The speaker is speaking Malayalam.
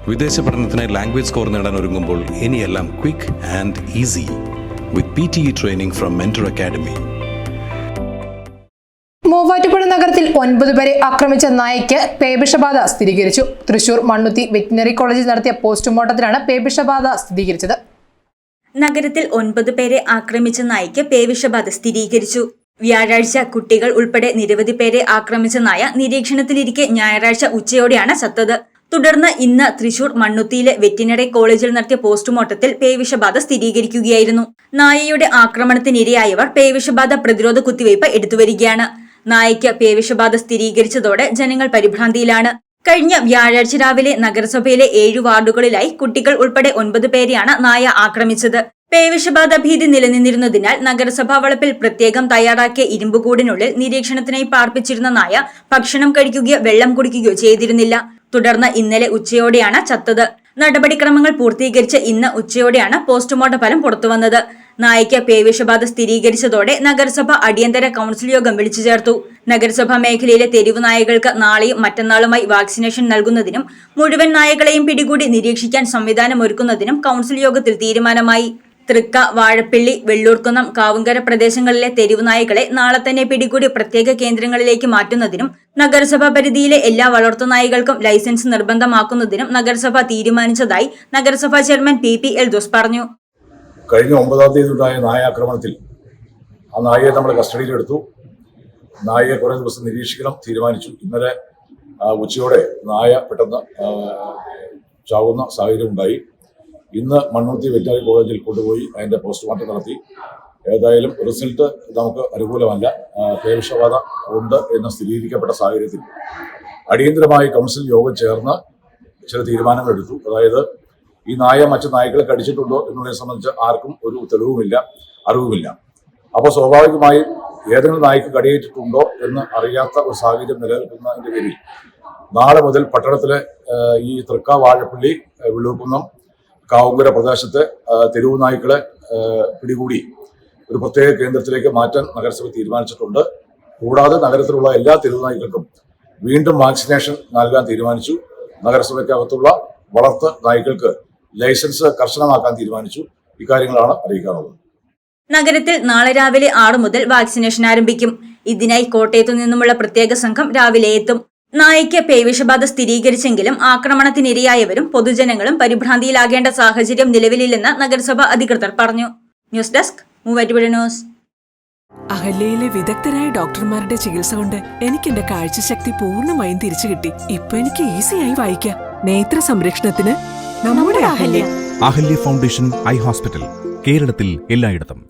വിദേശ പഠനത്തിനായി ലാംഗ്വേജ് സ്കോർ നേടാൻ ഒരുങ്ങുമ്പോൾ ഇനിയെല്ലാം quick and easy with PTE training from mentor academy. Muvattupuzha നഗരത്തിൽ 9 പേരെ ആക്രമിച്ച നായയ്ക്ക് പേവിഷബാധ സ്ഥിരീകരിച്ചു. തൃശൂർ മണ്ണുത്തി വെറ്റിനറി കോളേജിൽ നടത്തിയ പോസ്റ്റ്മോർട്ടത്തിലാണ് പേവിഷബാധ സ്ഥിരീകരിച്ചത്. നഗരത്തിൽ 9 പേരെ ആക്രമിച്ച നായയ്ക്ക് പേവിഷബാധ സ്ഥിരീകരിച്ചു. വ്യാഴാഴ്ച കുട്ടികൾ ഉൾപ്പെടെ നിരവധി പേരെ ആക്രമിച്ച നായ നിരീക്ഷണത്തിലിരിക്കെ ഞായറാഴ്ച ഉച്ചയോടെയാണ് ചത്തത്. തുടർന്ന് ഇന്ന് തൃശൂർ മണ്ണുത്തിയിലെ വെറ്റിനറി കോളേജിൽ നടത്തിയ പോസ്റ്റ്മോർട്ടത്തിൽ പേവിഷബാധ സ്ഥിരീകരിക്കുകയായിരുന്നു. നായയുടെ ആക്രമണത്തിനിരയായവർ പേവിഷബാധ പ്രതിരോധ കുത്തിവയ്പ് എടുത്തുവരികയാണ്. നായയ്ക്ക് പേവിഷബാധ സ്ഥിരീകരിച്ചതോടെ ജനങ്ങൾ പരിഭ്രാന്തിയിലാണ്. കഴിഞ്ഞ വ്യാഴാഴ്ച രാവിലെ നഗരസഭയിലെ 7 വാർഡുകളിലായി കുട്ടികൾ ഉൾപ്പെടെ 9 പേരെയാണ് നായ ആക്രമിച്ചത്. പേവിഷബാധ ഭീതി നിലനിന്നിരുന്നതിനാൽ നഗരസഭാ വളപ്പിൽ പ്രത്യേകം തയ്യാറാക്കിയ ഇരുമ്പുകൂടിനുള്ളിൽ നിരീക്ഷണത്തിനായി പാർപ്പിച്ചിരുന്ന നായ ഭക്ഷണം കഴിക്കുകയോ വെള്ളം കുടിക്കുകയോ ചെയ്തിരുന്നില്ല. തുടർന്ന് ഇന്നലെ ഉച്ചയോടെയാണ് ചത്തത്. നടപടിക്രമങ്ങൾ പൂർത്തീകരിച്ച് ഇന്ന് ഉച്ചയോടെയാണ് പോസ്റ്റ്മോർട്ടം ഫലം പുറത്തുവന്നത്. നായയ്ക്ക് പേവിഷബാധ സ്ഥിരീകരിച്ചതോടെ നഗരസഭ അടിയന്തര കൌൺസിൽ യോഗം വിളിച്ചു ചേർത്തു. നഗരസഭാ മേഖലയിലെ തെരുവ് നായകൾക്ക് നാളെയും മറ്റന്നാളുമായി വാക്സിനേഷൻ നൽകുന്നതിനും മുഴുവൻ നായകളെയും പിടികൂടി നിരീക്ഷിക്കാൻ സംവിധാനം ഒരുക്കുന്നതിനും കൌൺസിൽ യോഗത്തിൽ തീരുമാനമായി. തൃക്ക, വാഴപ്പിള്ളി, വെള്ളൂർക്കുന്നം, കാവുങ്കര പ്രദേശങ്ങളിലെ തെരുവ് നായകളെ നാളെ തന്നെ പിടികൂടി പ്രത്യേക കേന്ദ്രങ്ങളിലേക്ക് മാറ്റുന്നതിനും നഗരസഭാ പരിധിയിലെ എല്ലാ വളർത്തുനായകൾക്കും ലൈസൻസ് നിർബന്ധമാക്കുന്നതിനും നഗരസഭ തീരുമാനിച്ചതായി നഗരസഭാ ചെയർമാൻ PP എൽദോസ് പറഞ്ഞു. കഴിഞ്ഞ 9-ാം തീയതി ഉണ്ടായ നായ ആക്രമണത്തിൽ ആ നായയെ നമ്മൾ കസ്റ്റഡിയിലെടുത്തു. നായയെ കുറേ ദിവസം നിരീക്ഷിക്കണം തീരുമാനിച്ചു. ഇന്നലെ ഉച്ചയോടെ നായ പെട്ടെന്ന് ചാവുന്ന സാഹചര്യം ഉണ്ടായി. ഇന്ന് മണ്ണുത്തി വെറ്റിനറി കോളേജിൽ കൊണ്ടുപോയി അതിൻ്റെ പോസ്റ്റ്മോർട്ടം നടത്തി. ഏതായാലും റിസൾട്ട് നമുക്ക് അനുകൂലമല്ല. പേവിഷബാധ ഉണ്ട് എന്ന് സ്ഥിരീകരിക്കപ്പെട്ട സാഹചര്യത്തിൽ അടിയന്തരമായി കൗൺസിൽ യോഗം ചേർന്ന് ചില തീരുമാനങ്ങൾ എടുത്തു. അതായത് ഈ നായ മറ്റു നായ്ക്കളെ കടിച്ചിട്ടുണ്ടോ എന്നുള്ളതിനെ സംബന്ധിച്ച് ആർക്കും ഒരു തെളിവുമില്ല, അറിവുമില്ല. അപ്പോൾ സ്വാഭാവികമായും ഏതെങ്കിലും നായ്ക്ക് കടിയേറ്റിട്ടുണ്ടോ എന്ന് അറിയാത്ത ഒരു സാഹചര്യം നിലനിൽക്കുന്നതിൻ്റെ പേരിൽ നാളെ മുതൽ പട്ടണത്തിലെ ഈ തൃക്ക, വാഴപ്പള്ളി, വെള്ളൂർക്കുന്നം, കാവുങ്കര പ്രദേശത്തെ തെരുവു നായ്ക്കളെ പിടികൂടി ഒരു പ്രത്യേക കേന്ദ്രത്തിലേക്ക് മാറ്റാൻ നഗരസഭ തീരുമാനിച്ചിട്ടുണ്ട്. കൂടാതെ നഗരത്തിലുള്ള എല്ലാ തെരുവു നായ്ക്കൾക്കും വീണ്ടും വാക്സിനേഷൻ നൽകാൻ തീരുമാനിച്ചു. നഗരസഭയ്ക്കകത്തുള്ള വളർത്ത് നായ്ക്കൾക്ക് ലൈസൻസ് കർശനമാക്കാൻ തീരുമാനിച്ചു. ഇക്കാര്യങ്ങളാണ് അറിയിക്കാനുള്ളത്. നഗരത്തിൽ നാളെ രാവിലെ 6 മുതൽ വാക്സിനേഷൻ ആരംഭിക്കും. ഇതിനായി കോട്ടയത്തു നിന്നുമുള്ള പ്രത്യേക സംഘം രാവിലെ എത്തും. നായയ്ക്ക് പേവിഷബാധ സ്ഥിരീകരിച്ചെങ്കിലും ആക്രമണത്തിനിരയായവരും പൊതുജനങ്ങളും പരിഭ്രാന്തിയിലാകേണ്ട സാഹചര്യം നിലവിലില്ലെന്ന് നഗരസഭ അധികൃതർ പറഞ്ഞു. News desk, Muvattupuzha news. അഹല്യയിലെ വിദഗ്ധരായ ഡോക്ടർമാരുടെ ചികിത്സ കൊണ്ട് എനിക്ക് എന്റെ കാഴ്ചശക്തി പൂർണ്ണമായും തിരിച്ചു കിട്ടി. ഇപ്പൊ എനിക്ക് ഈസിയായി വായിക്കാം. നേത്ര സംരക്ഷണത്തിന് നമ്മുടെ Ahalya. Ahalya foundation eye hospital, കേരളത്തിൽ എല്ലായിടത്തും.